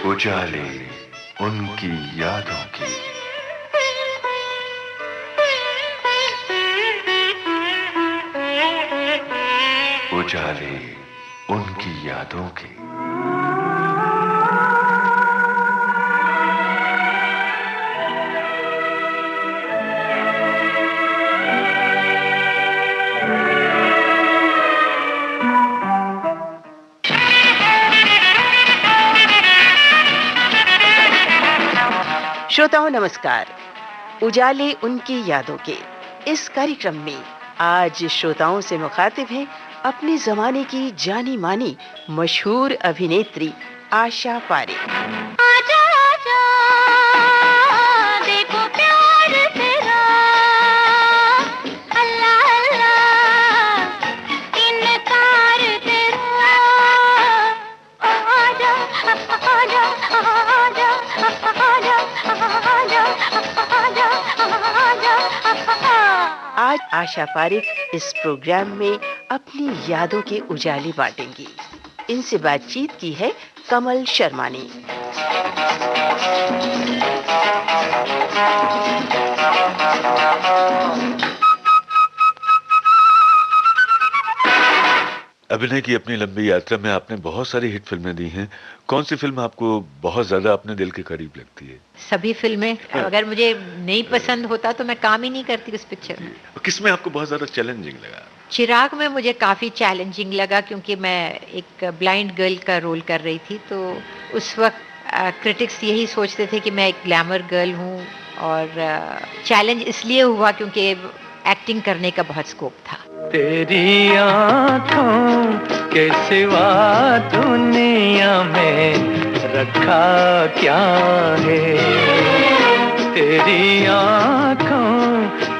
उजाले उनकी यादों की। उजाले उनकी यादों की। श्रोताओं नमस्कार। उजाले उनकी यादों के इस कार्यक्रम में आज श्रोताओं से मुखातिब हैं अपने जमाने की जानी मानी मशहूर अभिनेत्री आशा पारेख। आजा आजा देखो प्यार तेरा, अल्लाह अल्लाह इनकार तेरा। आजा आजा आजा आजा आजा आजा आजा। आज आशा पारेख इस प्रोग्राम में अपनी यादों के उजाले बांटेंगी। इनसे बातचीत की है कमल शर्मा ने। अभिनय की अपनी लंबी यात्रा में आपने बहुत सारी हिट फिल्में दी हैं। कौन सी फिल्म आपको बहुत ज्यादा अपने दिल के करीब लगती है? सभी फिल्में। अगर मुझे नहीं पसंद होता तो मैं काम ही नहीं करती उस पिक्चर में। किसमें आपको बहुत ज्यादा चैलेंजिंग लगा? चिराग में मुझे काफ़ी चैलेंजिंग लगा क्योंकि मैं एक ब्लाइंड गर्ल का रोल कर रही थी। तो उस वक्त क्रिटिक्स यही सोचते थे कि मैं एक ग्लैमर गर्ल हूँ, और चैलेंज इसलिए हुआ क्योंकि एक्टिंग करने का बहुत स्कोप था। तेरी आँखों के सिवा दुनिया में रखा क्या है? तेरी आँखों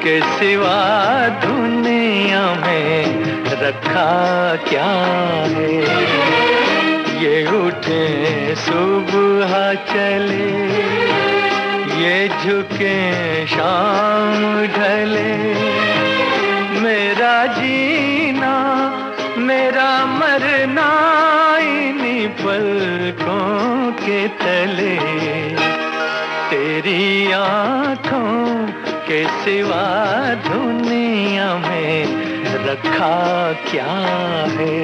के सिवा दुनिया में रखा क्या है? ये उठे सुबह चले, ये झुके शाम ढले, मेरा जीना मेरा मरना इन्हीं पलकों के तले। तेरी आँखों के सिवा दुनिया में रखा क्या है?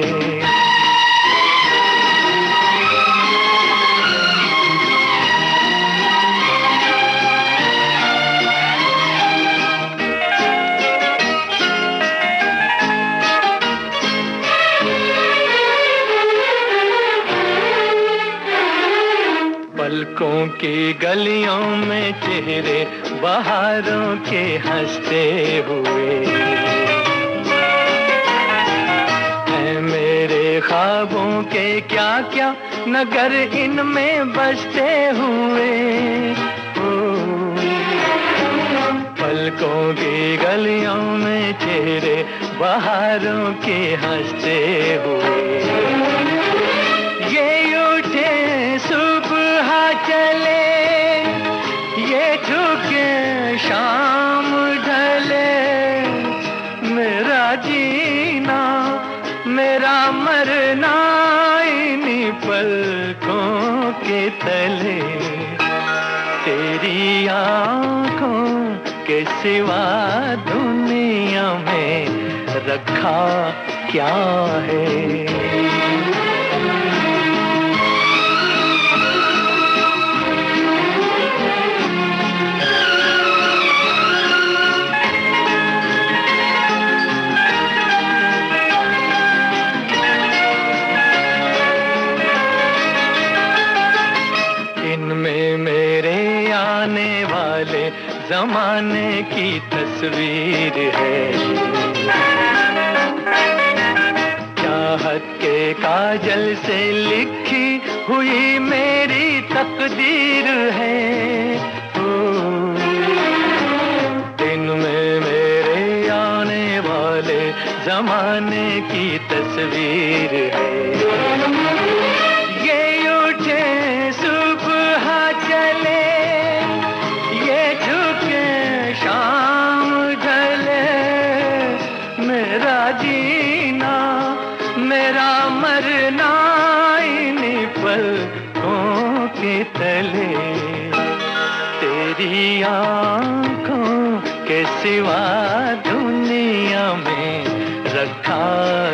पलकों की गलियों में चेहरे बहारों के हंसते हुए, ऐ मेरे ख्वाबों के क्या क्या नगर इनमें बसते हुए। पलकों की गलियों में चेहरे बहारों के हंसते हुए, ये उठे सुबह चले, ये झुके शाम ढले, मेरा जीना मेरा मरना इन्हीं पलकों के तले। तेरी आँखों के सिवा दुनिया में रखा क्या है? इनमें मेरे आने वाले जमाने की तस्वीर है, चाहत के काजल से लिखी हुई मेरी तकदीर है। इनमें मेरे आने वाले जमाने की तस्वीर है, ये उठे सुबह चले, ये झुके शाम ढले, मेरा जीना मेरा मरना इन्हीं पलकों के तले तेरी आंखों के सिवा दुनिया में रखा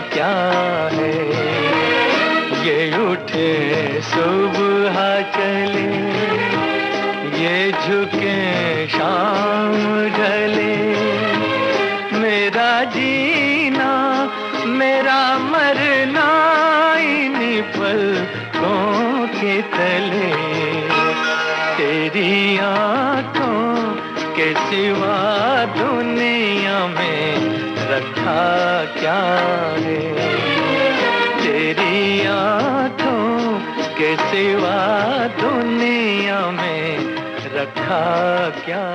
क्या है। ये उठे सुबह चले, ये झुके शाम ढले, मेरा जीना मेरा मरना इन्हीं पलकों के तले तेरी आंखों के सिवा दुनिया में रखा क्या है। तेरी आंखों के सिवा दुनिया में रखा क्या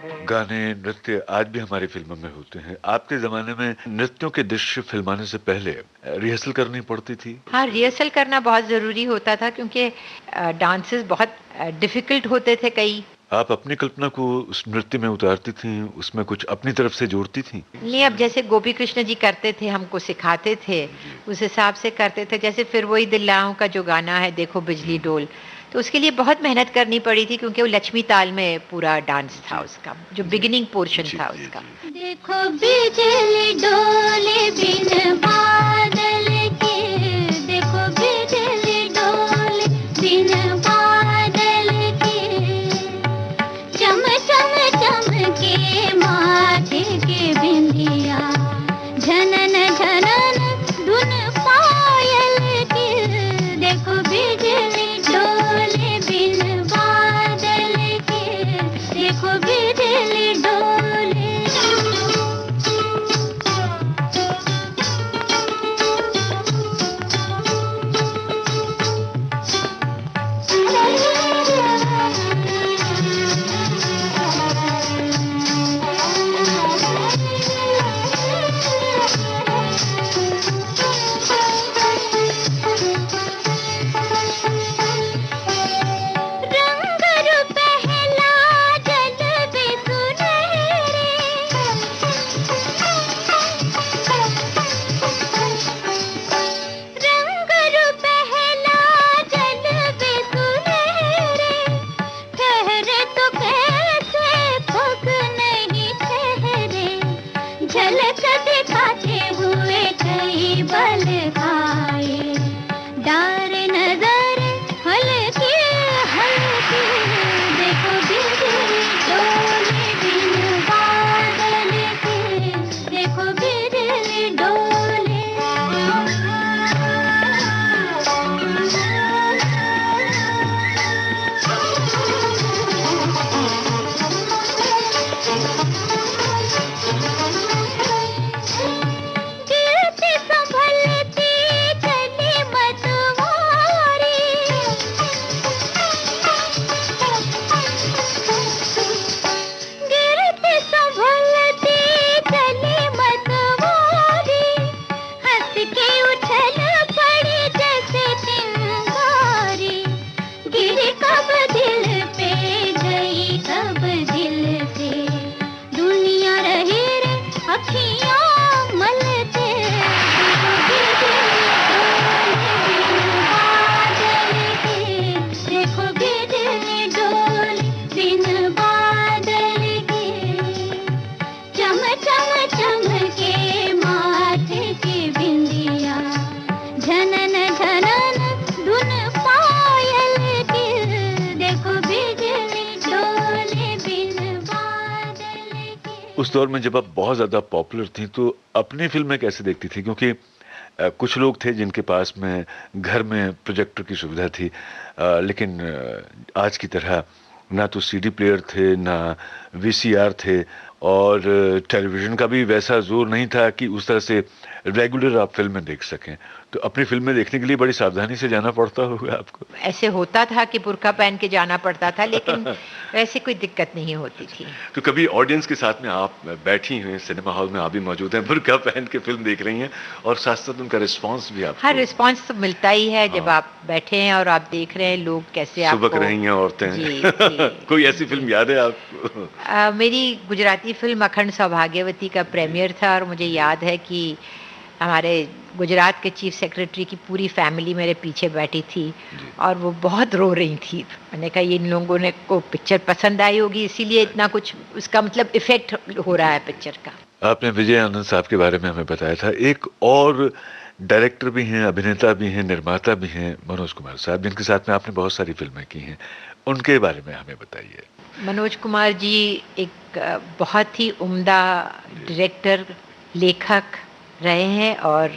है। गाने नृत्य आज भी हमारी फिल्मों में होते हैं। आपके जमाने में नृत्यों के दृश्य फिल्माने से पहले रिहर्सल करनी पड़ती थी? हाँ, रिहर्सल करना बहुत ज़रूरी होता था क्योंकि डांसेस बहुत डिफ़िकल्ट होते थे कई। आप अपनी कल्पना को उस नृत्य में उतारती थी, उसमें कुछ अपनी तरफ से जोड़ती थी? नहीं, अब जैसे गोपी कृष्ण जी करते थे, हमको सिखाते थे, उस हिसाब से करते थे। जैसे फिर वही दिल्लाहों का जो गाना है देखो बिजली डोल, तो उसके लिए बहुत मेहनत करनी पड़ी थी क्योंकि वो लक्ष्मी ताल में पूरा डांस था उसका, जो बिगिनिंग पोर्शन था उसका। देखो बिजली डोले बिन बादल के, देखो बिजली डोले बिन बादल के, चम चम चमके माथे के बिंदिया, झनन झनन धुन पायल की, देखो बिजली डोले बिन बादल के, देखो बिजली डोले। उस दौर में जब आप बहुत ज़्यादा पॉपुलर थी तो अपनी फिल्में कैसे देखती थी? क्योंकि कुछ लोग थे जिनके पास में घर में प्रोजेक्टर की सुविधा थी, लेकिन आज की तरह ना तो सीडी प्लेयर थे, ना वीसीआर थे, और टेलीविज़न का भी वैसा जोर नहीं था कि उस तरह से रेगुलर आप फिल्में देख सकें। तो अपनी फिल्में देखने के लिए बड़ी सावधानी से जाना पड़ता होगा आपको। ऐसे होता था कि बुर्का पहन के जाना पड़ता था, लेकिन वैसे कोई दिक्कत नहीं होती थी। तो कभी ऑडियंस के साथ में आप बैठी हैं सिनेमा हॉल में, आप भी मौजूद हैं, बुर्का पहन के फिल्म देख रही हैं, और साथ साथ उनका रिस्पांस भी आपको? हाँ, रिस्पांस तो मिलता ही है जब आप बैठे हैं और आप देख रहे हैं लोग कैसे आपको सुबक रही हैं औरतें। जी, जी। कोई ऐसी फिल्म याद है आपको? मेरी गुजराती फिल्म अखंड सौभाग्यवती का प्रीमियर था और मुझे याद है कि हमारे गुजरात के चीफ सेक्रेटरी की पूरी फैमिली मेरे पीछे बैठी थी और वो बहुत रो रही थी। मैंने कहा ये इन लोगों ने को पिक्चर पसंद आई होगी, इसीलिए इतना कुछ उसका मतलब इफेक्ट हो रहा है पिक्चर का। आपने विजय आनंद साहब के बारे में हमें बताया था, एक और डायरेक्टर भी हैं, अभिनेता भी हैं, निर्माता भी हैं, मनोज कुमार साहब, जिनके साथ में आपने बहुत सारी फिल्में की हैं, उनके बारे में हमें बताइए। मनोज कुमार जी एक बहुत ही उम्दा डायरेक्टर, लेखक रहे हैं और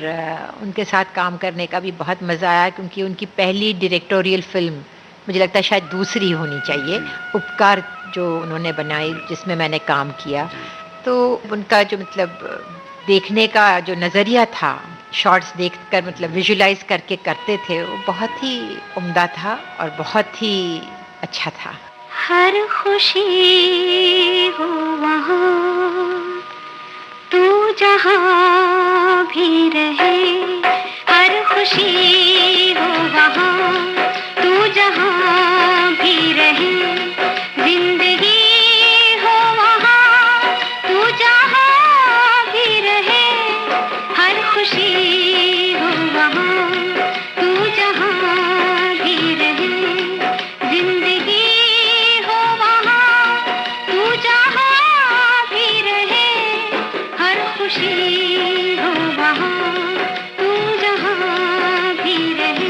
उनके साथ काम करने का भी बहुत मज़ा आया, क्योंकि उनकी पहली डायरेक्टोरियल फिल्म, मुझे लगता है शायद दूसरी होनी चाहिए, उपकार जो उन्होंने बनाई, जिसमें मैंने काम किया। तो उनका जो मतलब देखने का जो नज़रिया था, शॉर्ट्स देखकर मतलब विजुलाइज करके करते थे, वो बहुत ही उम्दा था और बहुत ही अच्छा था। हर खुशी हो वहाँ तू जहाँ भी रहे, हर खुशी हो वहाँ तू जहाँ भी रहे, जिंदगी हो वहाँ तू जहाँ भी रहे, हर खुशी हो वहाँ तू जहाँ भी रहे, जिंदगी हो वहाँ तू जहाँ भी रहे, हर खुशी हो वहाँ तू जहाँ भी रहे।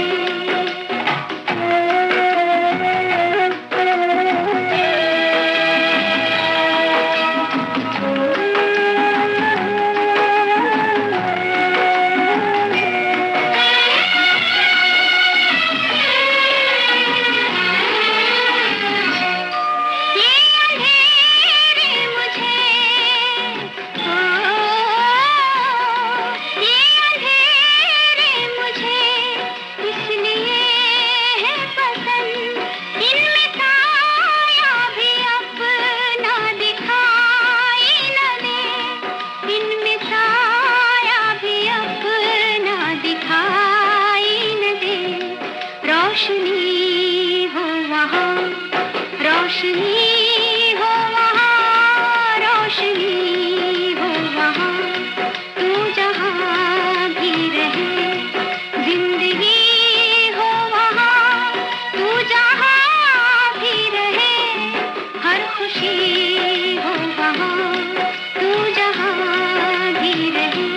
रोशनी हो वहाँ, रोशनी हो वहाँ, रोशनी हो वहाँ तू जहाँ भी रहे, जिंदगी हो वहाँ तू जहाँ भी रहे, हर खुशी हो वहाँ तू जहाँ भी रहे।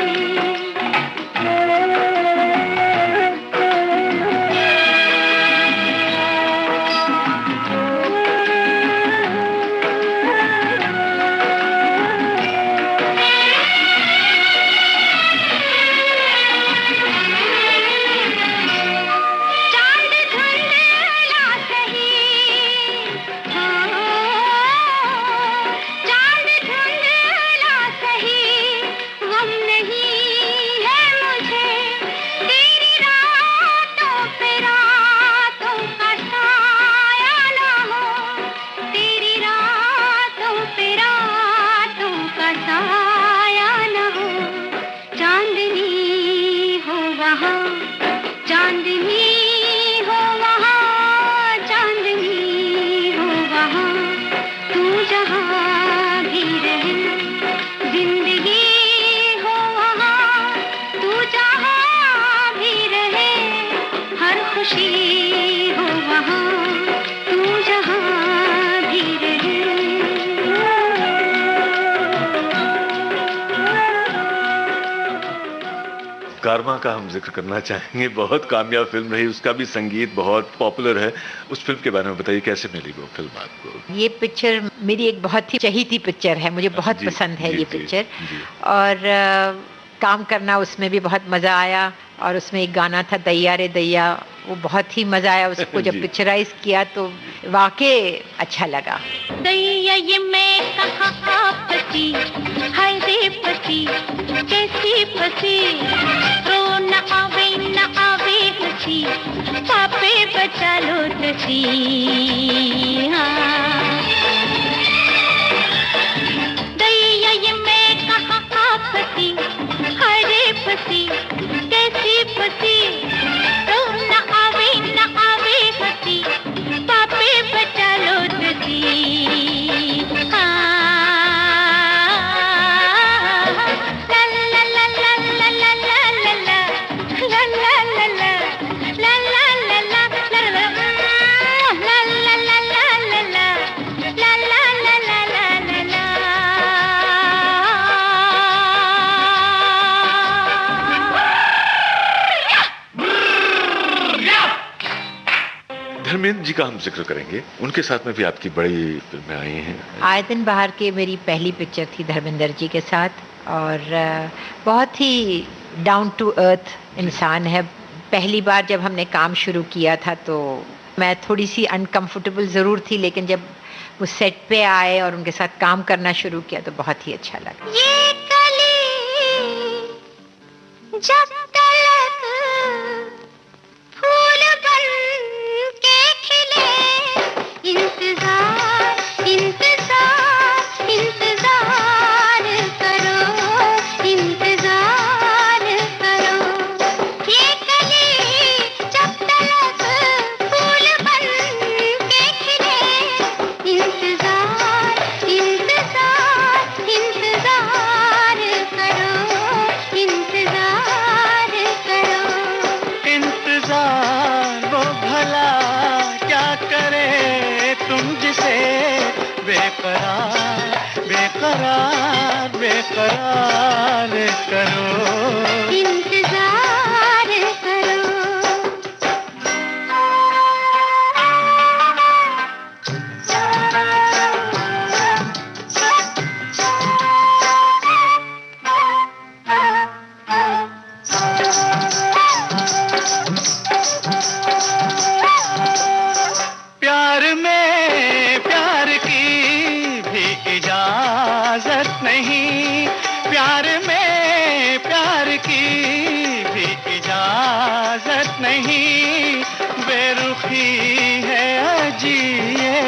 खुशी हो वहाँ तू जहाँ भी रहे। कारमा का हम जिक्र करना चाहेंगे, बहुत कामयाब फिल्म रही, उसका भी संगीत बहुत पॉपुलर है। उस फिल्म के बारे में बताइए, कैसे मिली वो फिल्म आपको? ये पिक्चर मेरी एक बहुत ही चहीती पिक्चर है, मुझे बहुत पसंद है ये पिक्चर। और काम करना उसमें भी बहुत मज़ा आया, और उसमें एक गाना था दैया रे दैया, वो बहुत ही मज़ा आया उसको जब पिक्चराइज किया तो वाकई अच्छा लगा। दैया ये मैं कहाँ फंसी, हाय रे फंसी, कैसी फंसी, रो न आवे हंसी, पापे बचा लो दसी। दैया ये मैं कहाँ फंसी, हाय रे फंसी, कैसी फंसी, रो न आवे हंसी, पापे बचा लो दसी। ला ला ला ला ला ला ला ला ला, हिंद जी का हम जिक्र करेंगे, उनके साथ में भी आपकी बड़ी फिल्में आई हैं। आए दिन बाहर के मेरी पहली पिक्चर थी धर्मेंद्र जी के साथ, और बहुत ही डाउन टू अर्थ इंसान है। पहली बार जब हमने काम शुरू किया था तो मैं थोड़ी सी अनकंफर्टेबल ज़रूर थी, लेकिन जब वो सेट पे आए और उनके साथ काम करना शुरू किया तो बहुत ही अच्छा लगा। ये कली जब तलक फूल बन के खिले, इंतजार इंतजार इंतजार करो, इंतजार करो। ये कली जब तलक फूल बन के खिले, इंतजार इंतजार इंतजार करो, इंतजार करो। इंतजार वो भला क्या करे तुम जिसे बेकरार बेकरार बेकरार करो, इंतजार करो। प्यार में प्यार की भी इजाजत नहीं, प्यार में प्यार की भी इजाजत नहीं, बेरुखी है अजी ये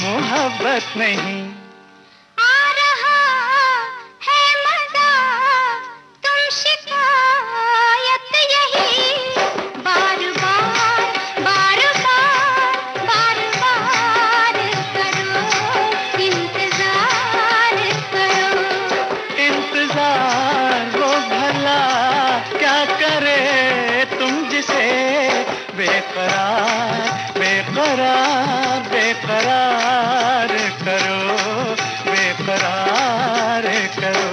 मोहब्बत नहीं। आ रहा है मजा तुम शिकायत यही, बार बार बार बार बार बार करो, इंतजार करो। इंतजार वो भला क्या करे तुम जिसे बेकरार बेकरार बेकरार करो, बेकरार करो।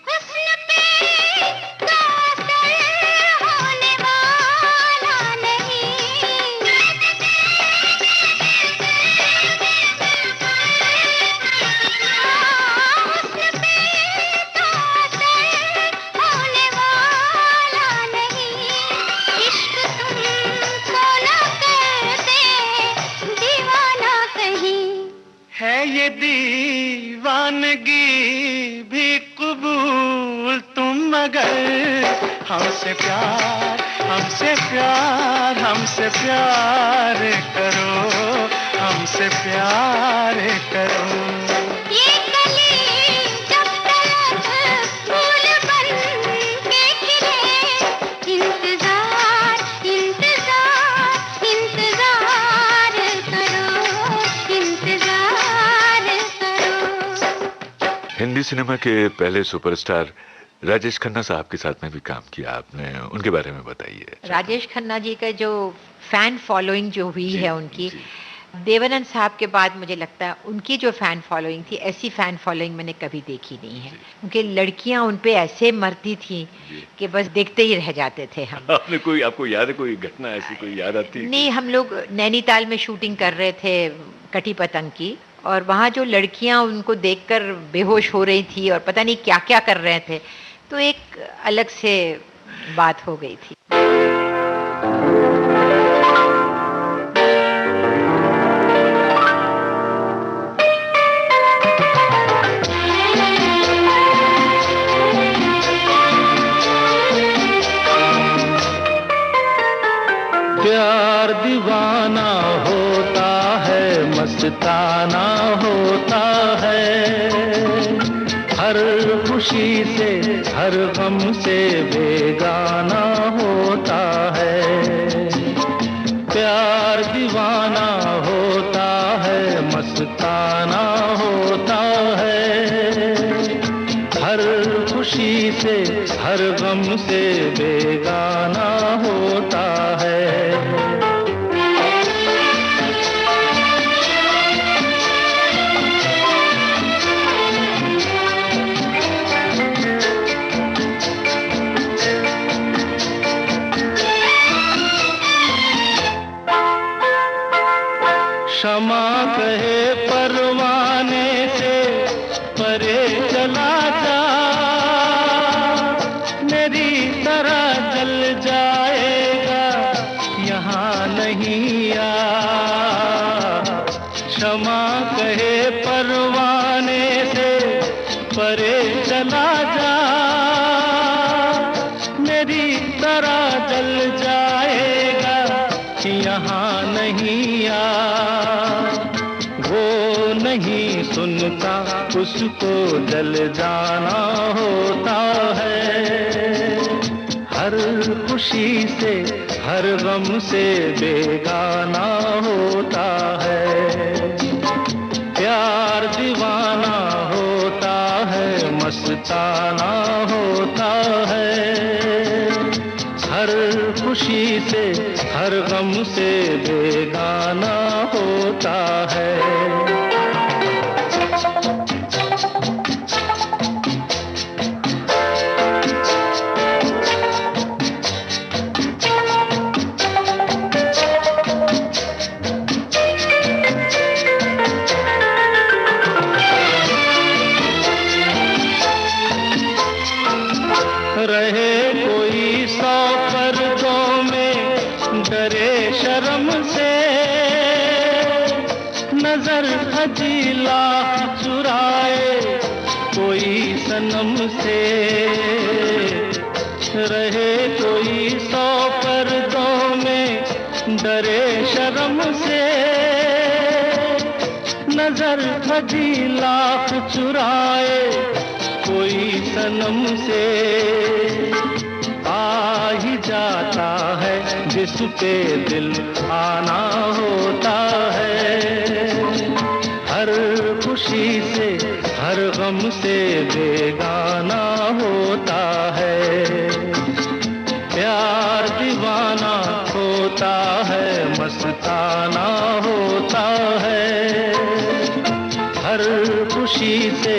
हुस्न पे कातर होने वाला नहीं, हुस्न पे कातर होने वाला नहीं, इश्क तुमको न कर दे दीवाना कहीं। है ये दीवानगी भी कबूल तुम मगर हमसे प्यार हमसे प्यार हमसे प्यार करो, हमसे प्यार करो। ये कली जब तलक फूल बन के खिले, इंतजार इंतजार इंतजार करो, इंतजार करो। हिंदी सिनेमा के पहले सुपरस्टार राजेश खन्ना साहब के साथ में भी काम किया आपने, उनके बारे में बताइए। राजेश खन्ना जी का जो फैन फॉलोइंग जो हुई जी, है उनकी, जी। देवानंद साहब के बाद मुझे लगता है उनकी जो फैन फॉलोइंग थी, ऐसी फैन फॉलोइंग मैंने कभी देखी नहीं है। क्योंकि लड़कियां उन पे ऐसे मरती थी कि बस देखते ही रह जाते थे हम। आपने कोई, आपको याद है कोई घटना ऐसी कोई याद आती है? नहीं, हम लोग नैनीताल में शूटिंग कर रहे थे कटी पतंग की, और वहाँ जो लड़कियां उनको देखकर बेहोश हो रही थी और पता नहीं क्या क्या कर रहे थे, तो एक अलग से बात हो गई थी। प्यार दीवाना होता है, मस्ताना होता है, हर खुशी से हर गम से बेगाना होता है। प्यार दीवाना होता है, मस्ताना होता है, हर खुशी से हर हर गम से बेगाना होता है। क्षमा कहे परवाने से परे चला जा, मेरी तरह जल जाएगा यहाँ नहीं आ। क्षमा कहे परवाने से परे चला जा, मेरी तरह जल जाएगा यहाँ नहीं आ। वो नहीं सुनता उसको जल जाना होता है। हर खुशी से हर गम से बेगाना होता है। प्यार दीवाना होता है, मस्ताना होता है। हर खुशी से हर गम से बेगाना होता है। रहे कोई 100 पर्दों में डरे शर्म से, नजर हजीला चुराए कोई सनम से। रहे कोई 100 पर्दों में डरे शर्म से, नजर हजीला चुराए कोई सनम से। आ ही जाता है जिस पे दिल आना होता है। हर खुशी से हर गम से बेगाना होता है। प्यार दीवाना होता है, मस्ताना होता है। हर खुशी से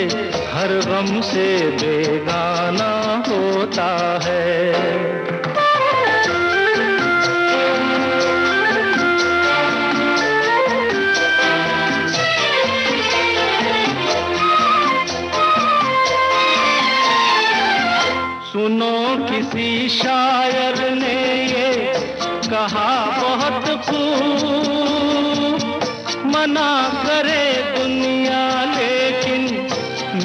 हर गम से बेगाना होता है। सुनो किसी शायर ने ये कहा बहुत खूब, मना करे दुनिया लेकिन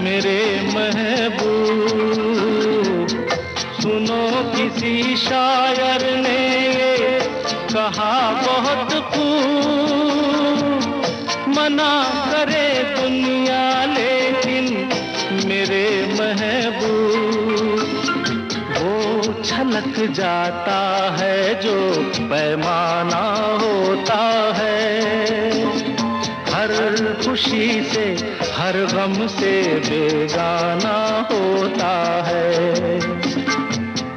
मेरे महबूब। सुनो किसी शायर ने ये कहा बहुत खूब, मना करे दुनिया लेकिन मेरे महबूब। वो छलक जाता है जो पैमाना होता है। हर खुशी से हर गम से बेगाना होता है।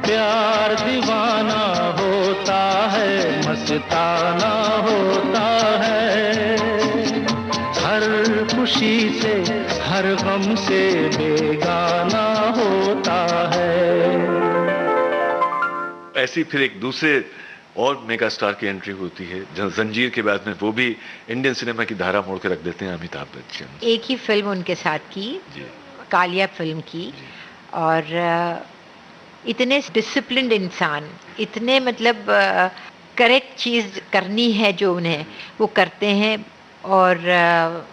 प्यार दीवाना होता है, मस्ताना होता है। हर खुशी से हर गम से बेगाना होता है। ऐसी फिर एक दूसरे और मेगा स्टार की एंट्री होती है जंजीर के बाद में, वो भी इंडियन सिनेमा की धारा मोड़ के रख देते हैं अमिताभ बच्चन। एक ही फिल्म उनके साथ की, जी। कालिया फिल्म की। और इतने डिसिप्लिन्ड इंसान, इतने मतलब करेक्ट चीज़ करनी है जो उन्हें वो करते हैं। और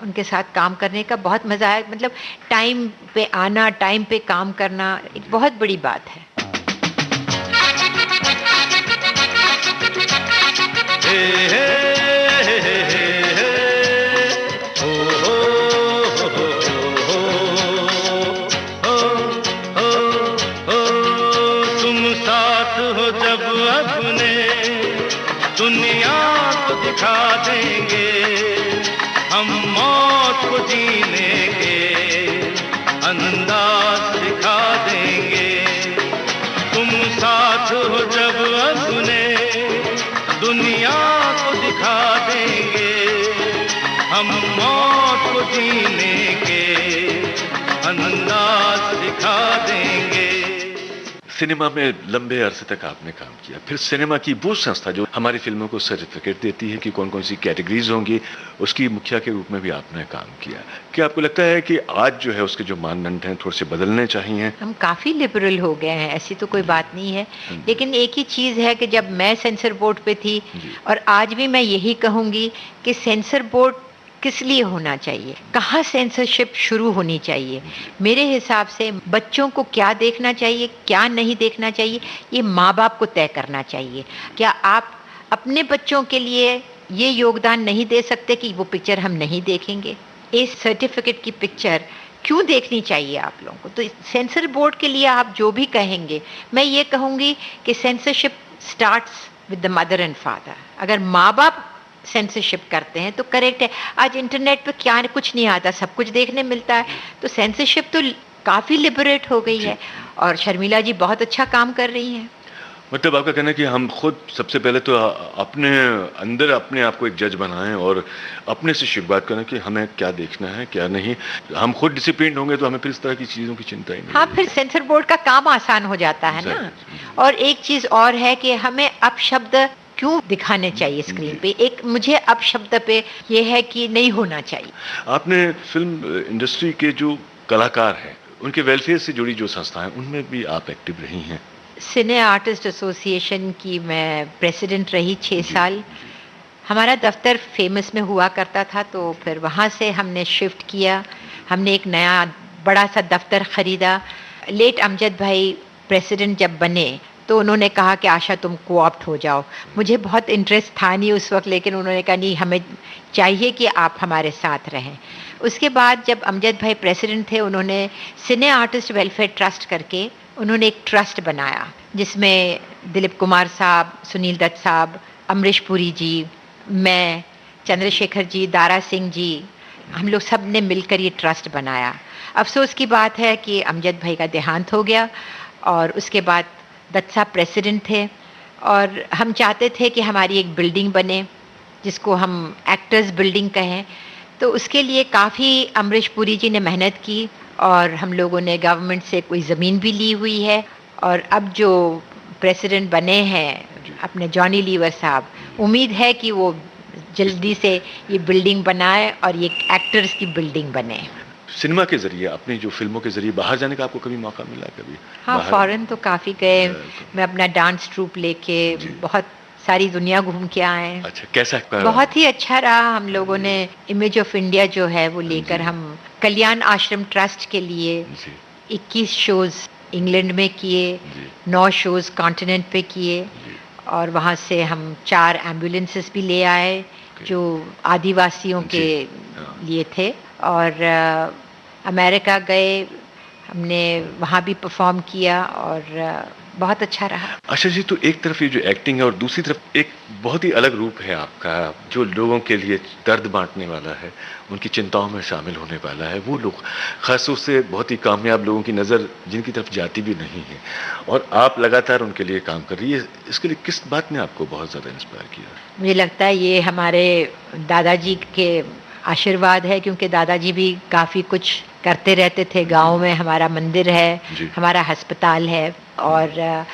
उनके साथ काम करने का बहुत मज़ा आया। मतलब टाइम पे आना, टाइम पे काम करना एक बहुत बड़ी बात है। तुम साथ हो जब अपने, दुनिया को दिखा देंगे हम, मौत को जीने के अंदाज दिखा देंगे। मौत को जीने के अंदाज दिखा देंगे। सिनेमा में लंबे अरसे तक आपने काम किया, फिर सिनेमा की वो संस्था जो हमारी फिल्मों को सर्टिफिकेट देती है कि कौन कौन सी कैटेगरीज होंगी, उसकी मुखिया के रूप में भी आपने काम किया। क्या आपको लगता है कि आज जो है उसके जो मानदंड हैं थोड़े से बदलने चाहिए? हम काफ़ी लिबरल हो गए हैं, ऐसी तो कोई बात नहीं है, लेकिन एक ही चीज़ है कि जब मैं सेंसर बोर्ड पे थी और आज भी मैं यही कहूँगी कि सेंसर बोर्ड किस लिए होना चाहिए, कहाँ सेंसरशिप शुरू होनी चाहिए। मेरे हिसाब से बच्चों को क्या देखना चाहिए, क्या नहीं देखना चाहिए, ये माँ बाप को तय करना चाहिए। क्या आप अपने बच्चों के लिए ये योगदान नहीं दे सकते कि वो पिक्चर हम नहीं देखेंगे? इस सर्टिफिकेट की पिक्चर क्यों देखनी चाहिए आप लोगों को? तो सेंसर बोर्ड के लिए आप जो भी कहेंगे, मैं ये कहूँगी कि censorship starts with the mother and father. अगर माँ बाप सेंसरशिप करते हैं तो करेक्ट है। आज इंटरनेट पे क्या कुछ नहीं आता, सब कुछ देखने मिलता है, तो सेंसरशिप तो काफ़ी लिबरेट हो गई है और शर्मिला जी बहुत अच्छा काम कर रही हैं। मतलब आपका कहना है कि हम खुद सबसे पहले तो अपने अंदर अपने आप को एक जज बनाएं और अपने से शुरुआत करें कि हमें क्या देखना है क्या नहीं। हम खुद डिसिप्लिन होंगे तो हमें फिर इस तरह की चीज़ों की चिंता ही नहीं। हाँ, फिर सेंसर बोर्ड का काम आसान हो जाता है ना। और एक चीज़ और है कि हमें अपशब्द क्यों दिखाने चाहिए स्क्रीन पे। एक मुझे अपशब्द पे ये है कि नहीं होना चाहिए। आपने फिल्म इंडस्ट्री के जो कलाकार हैं उनके वेलफेयर से जुड़ी जो संस्थाएं उनमें भी आप एक्टिव रही हैं। सिने आर्टिस्ट एसोसिएशन की मैं प्रेसिडेंट रही 6 साल। हमारा दफ्तर फेमस में हुआ करता था, तो फिर वहाँ से हमने शिफ्ट किया। हमने एक नया बड़ा सा दफ्तर ख़रीदा। लेट अमजद भाई प्रेसिडेंट जब बने तो उन्होंने कहा कि आशा तुम कोऑप्ट हो जाओ। मुझे बहुत इंटरेस्ट था नहीं उस वक्त, लेकिन उन्होंने कहा नहीं, हमें चाहिए कि आप हमारे साथ रहें। उसके बाद जब अमजद भाई प्रेसिडेंट थे, उन्होंने सिने आर्टिस्ट वेलफेयर ट्रस्ट करके उन्होंने एक ट्रस्ट बनाया जिसमें दिलीप कुमार साहब, सुनील दत्त साहब, अमरीश पुरी जी, मैं, चंद्रशेखर जी, दारा सिंह जी, हम लोग सब ने मिलकर ये ट्रस्ट बनाया। अफसोस की बात है कि अमजद भाई का देहांत हो गया और उसके बाद दत्त साहब प्रेसिडेंट थे और हम चाहते थे कि हमारी एक बिल्डिंग बने जिसको हम एक्टर्स बिल्डिंग कहें। तो उसके लिए काफ़ी अमरीश पुरी जी ने मेहनत की और हम लोगों ने गवर्नमेंट से कोई ज़मीन भी ली हुई है। और अब जो प्रेसिडेंट बने हैं अपने जॉनी लीवर साहब, उम्मीद है कि वो जल्दी से ये बिल्डिंग बनाए और ये एक्टर्स की बिल्डिंग बने। सिनेमा के जरिए, अपनी जो फिल्मों के जरिए बाहर जाने का आपको कभी मौका मिला? कभी हाँ, फॉरेन तो काफ़ी गए। मैं अपना डांस ट्रूप लेके बहुत सारी दुनिया घूम के आए। अच्छा, कैसा? बहुत ही अच्छा रहा। हम लोगों ने इमेज ऑफ इंडिया जो है वो लेकर हम कल्याण आश्रम ट्रस्ट के लिए 21 शोज़ इंग्लैंड में किए, 9 शोज़ कॉन्टिनेंट पे किए और वहाँ से हम 4 एम्बुलेंसेस भी ले आए जो आदिवासियों के लिए थे। और अमेरिका गए, हमने वहाँ भी परफॉर्म किया और बहुत अच्छा रहा। अच्छा जी, तो एक तरफ ये जो एक्टिंग है और दूसरी तरफ एक बहुत ही अलग रूप है आपका जो लोगों के लिए दर्द बांटने वाला है, उनकी चिंताओं में शामिल होने वाला है। वो लोग खासतौर से बहुत ही कामयाब लोगों की नज़र जिनकी तरफ जाती भी नहीं है और आप लगातार उनके लिए काम कर रही है। इसके लिए किस बात ने आपको बहुत ज़्यादा इंस्पायर किया? मुझे लगता है ये हमारे दादाजी के आशीर्वाद है, क्योंकि दादाजी भी काफ़ी कुछ करते रहते थे। गांव में हमारा मंदिर है, हमारा अस्पताल है और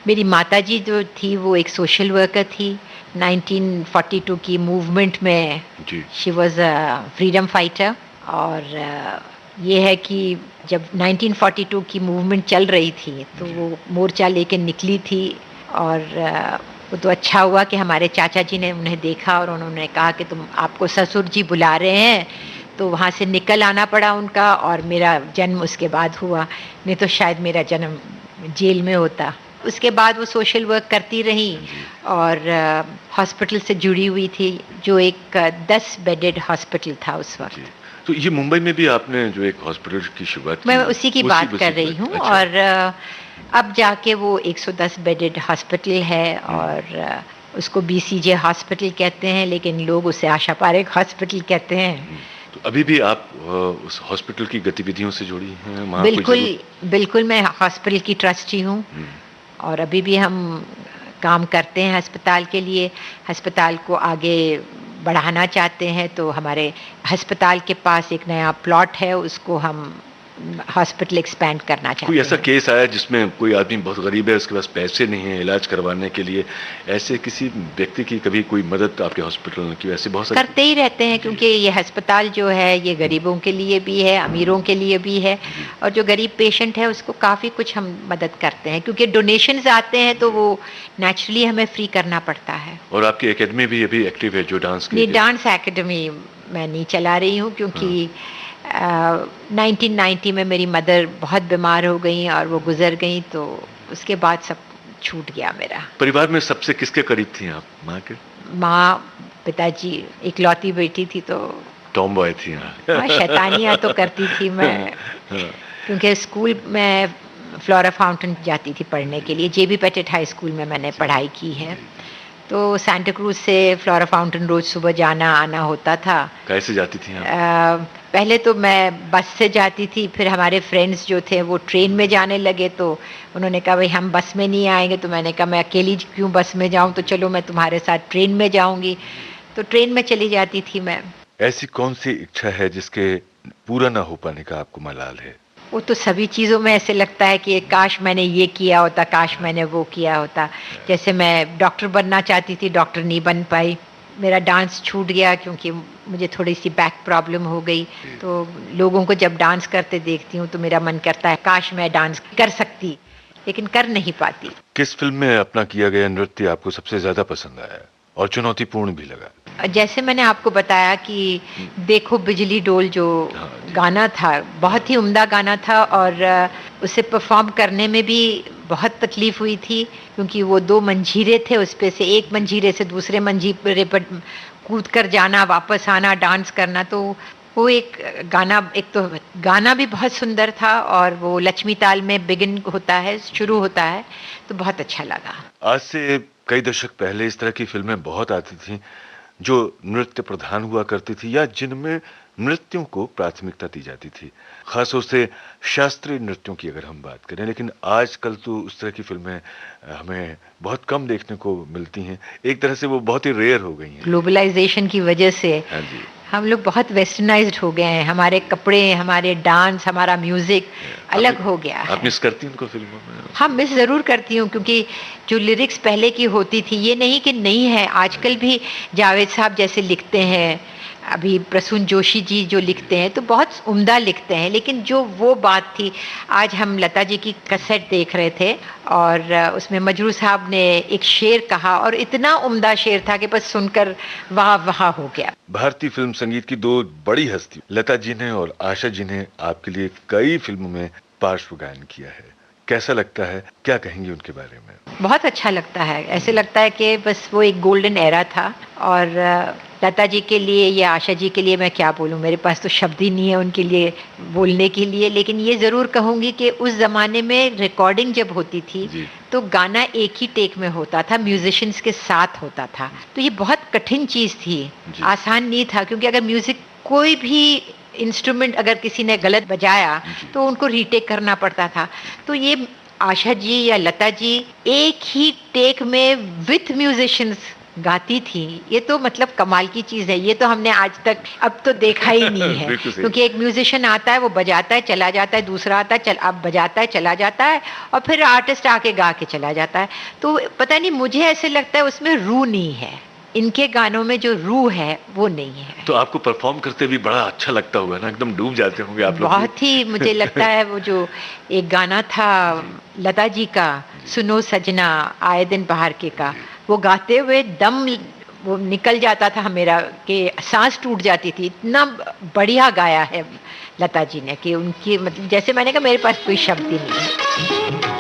मेरी माताजी जो थी वो एक सोशल वर्कर थी। 1942 की मूवमेंट में she was a freedom fighter. और ये है कि जब 1942 की मूवमेंट चल रही थी तो वो मोर्चा लेके निकली थी और वो तो अच्छा हुआ कि हमारे चाचा जी ने उन्हें देखा और उन्होंने कहा कि तुम, आपको ससुर जी बुला रहे हैं। तो वहाँ से निकल आना पड़ा उनका और मेरा जन्म उसके बाद हुआ, नहीं तो शायद मेरा जन्म जेल में होता। उसके बाद वो सोशल वर्क करती रही और हॉस्पिटल से जुड़ी हुई थी जो एक 10 बेडेड हॉस्पिटल था उस वक्त। तो ये मुंबई में भी आपने जो एक हॉस्पिटल की शुरुआत की, मैं उसी की बात कर रही हूँ। अच्छा। और अब जाके वो 110 बेडेड हॉस्पिटल है और उसको BCJ हॉस्पिटल कहते हैं, लेकिन लोग उसे आशा पारेख हॉस्पिटल कहते हैं। तो अभी भी आप उस हॉस्पिटल की गतिविधियों से जुड़ी हैं? बिल्कुल मैं हॉस्पिटल की ट्रस्टी हूँ और अभी भी हम काम करते हैं अस्पताल के लिए, अस्पताल को आगे बढ़ाना चाहते हैं, तो हमारे अस्पताल के पास एक नया प्लॉट है, उसको हम हॉस्पिटल एक्सपैंड करना चाहते कोई हैं। ऐसा केस आया जिसमें कोई आदमी बहुत गरीब है, उसके पास पैसे नहीं है इलाज करवाने के लिए, ऐसे किसी व्यक्ति की कभी कोई मदद आपके हॉस्पिटल ने की? ऐसे बहुत सारे करते ही रहते हैं, क्योंकि ये अस्पताल जो है ये गरीबों के लिए भी है, अमीरों के लिए भी है, और जो गरीब पेशेंट है उसको काफ़ी कुछ हम मदद करते हैं, क्योंकि डोनेशंस आते हैं तो वो नेचुरली हमें फ्री करना पड़ता है। और आपकी एकेडमी भी अभी एक्टिव है जो डांस की? ये डांस एकेडमी मैं नहीं चला रही हूँ, क्योंकि 1990 में मेरी मदर बहुत बीमार हो गई और वो गुजर गई, तो उसके बाद सब छूट गया मेरा। परिवार में सबसे किसके करीब थी आप? माँ के? माँ, पिताजी, इकलौती बेटी थी तो टॉम बॉय थी? हाँ। शैतानियाँ तो करती थी मैं, क्योंकि स्कूल में फ्लोरा फाउंटेन जाती थी पढ़ने के लिए, जेबी पेटेट हाई स्कूल में मैंने पढ़ाई की है, तो सांता क्रूज से फ्लोरा फाउंटेन रोज सुबह जाना आना होता था। कैसे जाती थी आप? पहले तो मैं बस से जाती थी, फिर हमारे फ्रेंड्स जो थे वो ट्रेन में जाने लगे, तो उन्होंने कहा भाई हम बस में नहीं आएंगे, तो मैंने कहा मैं अकेली क्यों बस में जाऊं, तो चलो मैं तुम्हारे साथ ट्रेन में जाऊंगी, तो ट्रेन में चली जाती थी मैं। ऐसी कौन सी इच्छा है जिसके पूरा ना हो पाने का आपको मलाल है? वो तो सभी चीज़ों में ऐसे लगता है कि काश मैंने ये किया होता, काश मैंने वो किया होता। जैसे मैं डॉक्टर बनना चाहती थी, डॉक्टर नहीं बन पाई, मेरा डांस छूट गया क्योंकि मुझे थोड़ी सी बैक प्रॉब्लम हो गई, तो लोगों को जब डांस करते देखती हूँ तो मेरा मन करता है काश मैं डांस कर सकती, लेकिन कर नहीं पाती। किस फिल्म में अपना किया गया नृत्य आपको सबसे ज्यादा पसंद आया और चुनौतीपूर्ण भी लगा? जैसे मैंने आपको बताया कि देखो बिजली डोल जो गाना था, बहुत ही उम्दा गाना था, और उसे परफॉर्म करने में भी बहुत तकलीफ हुई थी, क्योंकि वो 2 मंजीरे थे, उस पे से एक मंजीरे से दूसरे मंजीरे पर कूद कर जाना, वापस आना, डांस करना, तो वो एक तो गाना भी बहुत सुंदर था, और वो लक्ष्मी ताल में बिगिन होता है, शुरू होता है, तो बहुत अच्छा लगा। आज से कई दशक पहले इस तरह की फिल्में बहुत आती थी जो नृत्य प्रधान हुआ करती थी, या जिनमें नृत्यों को प्राथमिकता दी जाती थी, खासतौर से शास्त्रीय नृत्यों की अगर हम बात करें। लेकिन आजकल तो उस तरह की फिल्में हमें बहुत कम देखने को मिलती हैं, एक तरह से वो बहुत ही रेयर हो गई हैं। ग्लोबलाइजेशन की वजह से हाँ जी, हम लोग बहुत वेस्टर्नाइज्ड हो गए हैं, हमारे कपड़े, हमारे डांस, हमारा म्यूजिक अलग हो गया है। आप मिस करती हैं उनको फिल्मों में? हाँ, मिस ज़रूर करती हूँ, क्योंकि जो लिरिक्स पहले की होती थी, ये नहीं कि नहीं है, आजकल भी जावेद साहब जैसे लिखते हैं, अभी प्रसून जोशी जी जो लिखते हैं तो बहुत उम्दा लिखते हैं, लेकिन जो वो बात थी, आज हम लता जी की कैसेट देख रहे थे और उसमें मजरू साहब ने एक शेर कहा, और इतना उम्दा शेर था कि बस सुनकर वाह वाह हो गया। भारतीय फिल्म संगीत की 2 बड़ी हस्ती लता जी ने और आशा जी ने आपके लिए कई फिल्मों में पार्श्व गायन किया है, कैसा लगता है, क्या कहेंगी उनके बारे में? बहुत अच्छा लगता है, ऐसे लगता है कि बस वो एक गोल्डन एरा था, और लता जी के लिए या आशा जी के लिए मैं क्या बोलूं, मेरे पास तो शब्द ही नहीं है उनके लिए बोलने के लिए। लेकिन ये ज़रूर कहूँगी कि उस ज़माने में रिकॉर्डिंग जब होती थी तो गाना एक ही टेक में होता था, म्यूजिशियंस के साथ होता था, तो ये बहुत कठिन चीज़ थी, आसान नहीं था, क्योंकि अगर म्यूज़िक कोई भी इंस्ट्रूमेंट अगर किसी ने गलत बजाया तो उनको रीटेक करना पड़ता था। तो ये आशा जी या लता जी एक ही टेक में विथ म्यूजिशियंस गाती थी, ये तो मतलब कमाल की चीज़ है, ये तो हमने आज तक अब तो देखा ही नहीं है। क्योंकि एक म्यूजिशियन आता है, वो बजाता है चला जाता है, दूसरा आता है अब बजाता है चला जाता है, और फिर आर्टिस्ट आके गा के चला जाता है। तो पता नहीं, मुझे ऐसे लगता है उसमें रूह नहीं है, इनके गानों में जो रूह है वो नहीं है। तो आपको परफॉर्म करते भी बड़ा अच्छा लगता होगा ना, एकदम डूब जाते होंगे आप लोग? बहुत ही मुझे लगता है वो जो एक गाना था लता जी का, सुनो सजना आए दिन बहार के का, वो गाते हुए दम वो निकल जाता था मेरा, कि सांस टूट जाती थी, इतना बढ़िया गाया है लता जी ने कि उनकी मतलब जैसे मैंने कहा मेरे पास कोई शब्द ही नहीं है।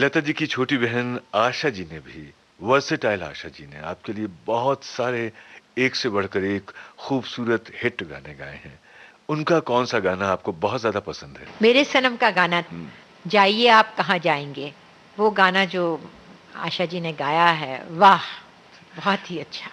लता जी की छोटी बहन आशा जी ने भी, वर्सेटाइल आशा जी ने आपके लिए बहुत सारे एक से बढ़कर एक खूबसूरत हिट गाने गाए हैं। उनका कौन सा गाना आपको बहुत ज्यादा पसंद है? मेरे सनम का गाना जाइए आप कहाँ जाएंगे, वो गाना जो आशा जी ने गाया है, वाह बहुत ही अच्छा।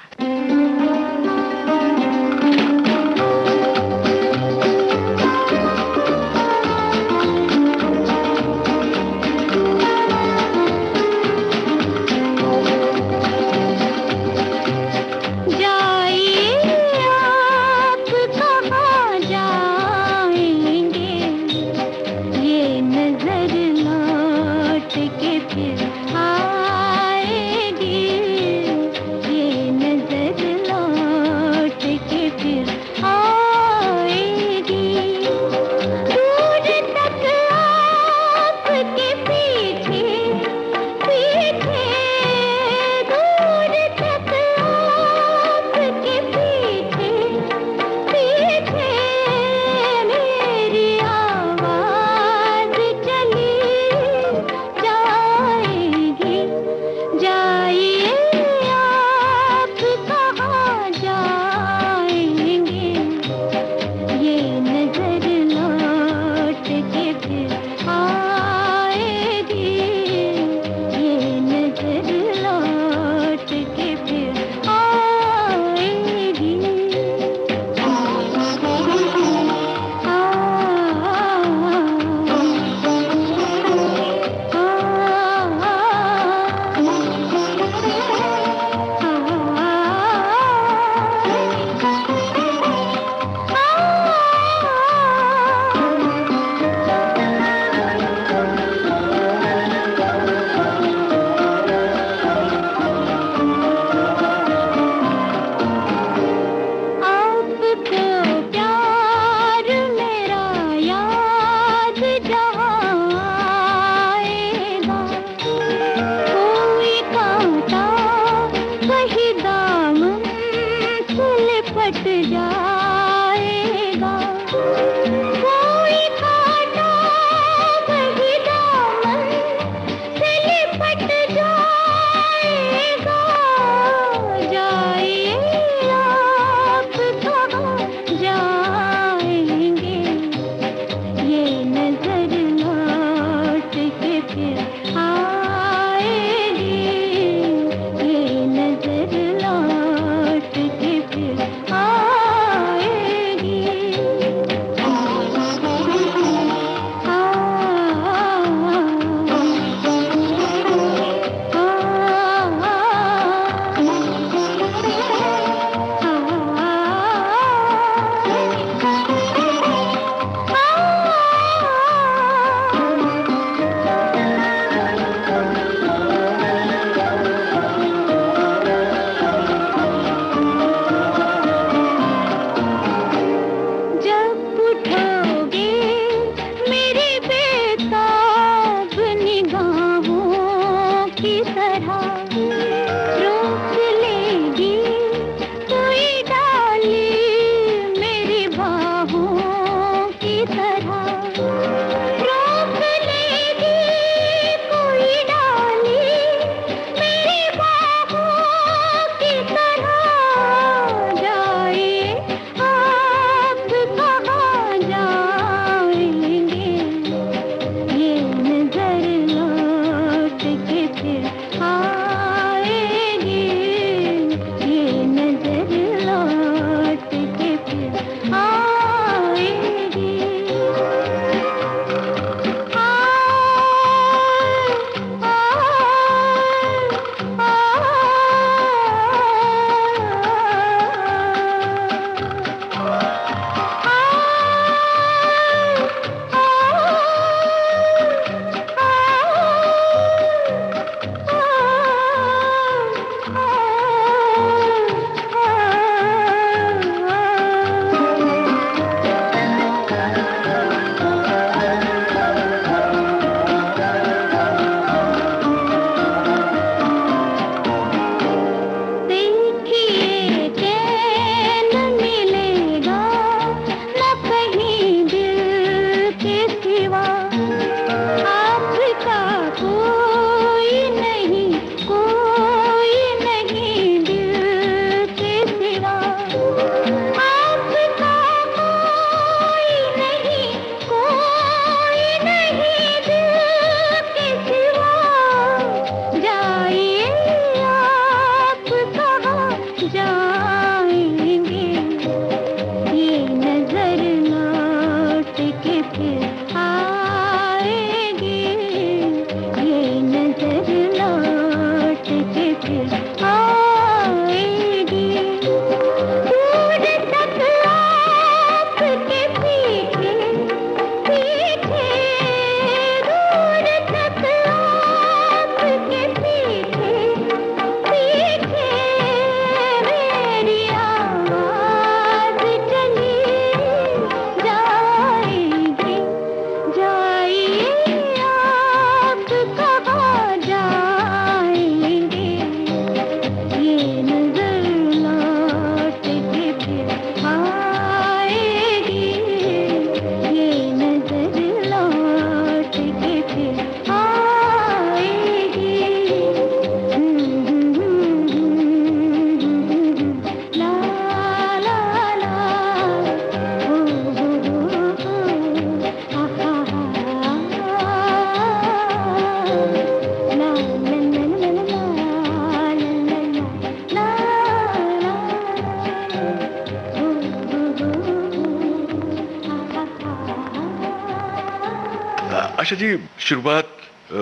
आशा जी, शुरुआत